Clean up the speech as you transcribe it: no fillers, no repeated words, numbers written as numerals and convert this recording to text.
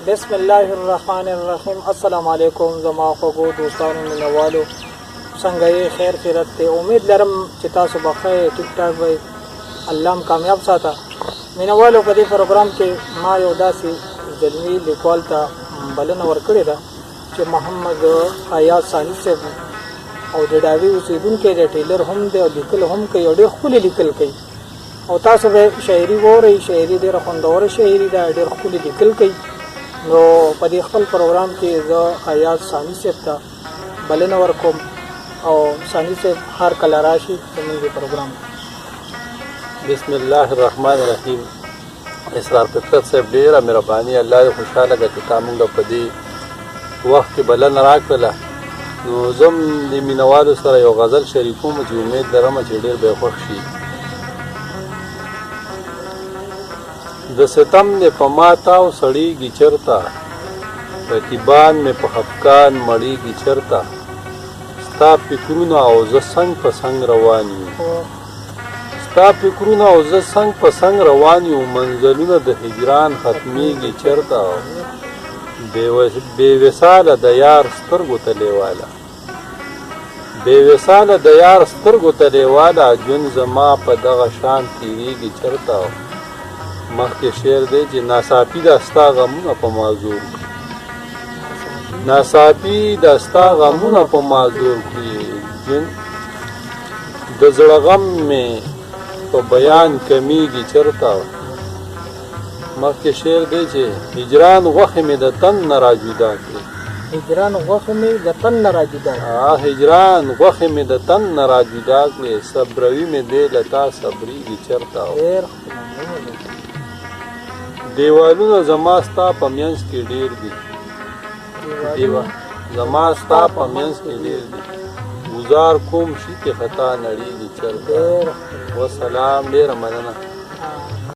بسم الله الرحمن الرحیم. السلام علیکم زما خوږو دوستانو مینوالو، څنګه یې؟ خیر خیرت دی. امید لرم چې تاسو به ښه ټیک ټاک وئ. الله هم کامیاب ساته. مینوالو، په دې پروګرام کې ما یو داسې زلمي لیکوال ته بلنه ورکړې ده چې محمد حیات ثاني صاحب او د ډاوي اوسېدونکی دی، ټیلر هم دی او لیکل هم کوي او ډېر ښکلي لیکل کوي. او تاسو به شاعري واورئ. شاعري ډېره خوندوره شاعري ده، ډېر ښکلي لیکل کوي. نو په دې خپل پروګرام کې زه حیات ثاني صاحب ته بلنه ورکوم او ثاني صاحب هر کله راشي زموږ د پروګرام. بسم الله الرحمن الرحیم. اسرار فطرت صاحب ډېره مهرباني، الله دې خوشحاله کړه چې تا موږ په دې وخت کې بلنه راکړله. نو زه هم د مینوالو سره یو غزل شریکوم چې امید لرم چې ډېر به یې خوښ شي. د ستم دې په ما تاو سړیږي چرته، رقیبان مې په خفګان مړیږي چرته. ستا فکرونه او زه څنګ په څنګ روان یو، ستا فکرونه او زه څنګ په څنګ روان یو. منزلونه د هجران ختمیږي چرته، بې وصاله د یار سترګو ته لیواله، بې وصاله د یار سترګو ته لیواله. ژوند زما په دغه شان تېرېږي چرته. مخکې شعر دی چې ناڅاپي دا ستا غمونه په معذور کړي، ناڅاپي دا ستا غمونه په معذور کړي. د زړه غم مې په بیان کمیږي چرته. مخکې شعر دی چې هجران غوښې مې د تن نه را جدا کړي، هجران غوښې مې د تن نه را جدا کړي. هجران غوښې مې د تن نه را جدا کړي. صبروي مې دی له تا صبرېږي چرته. دیوالونه زما ستا په منځ کې ډېر دي، زما ستا په منځ کې ډېر دي. گزار کوم شي کې خطا نړېږي چرته. وسلام، ډېره مننه.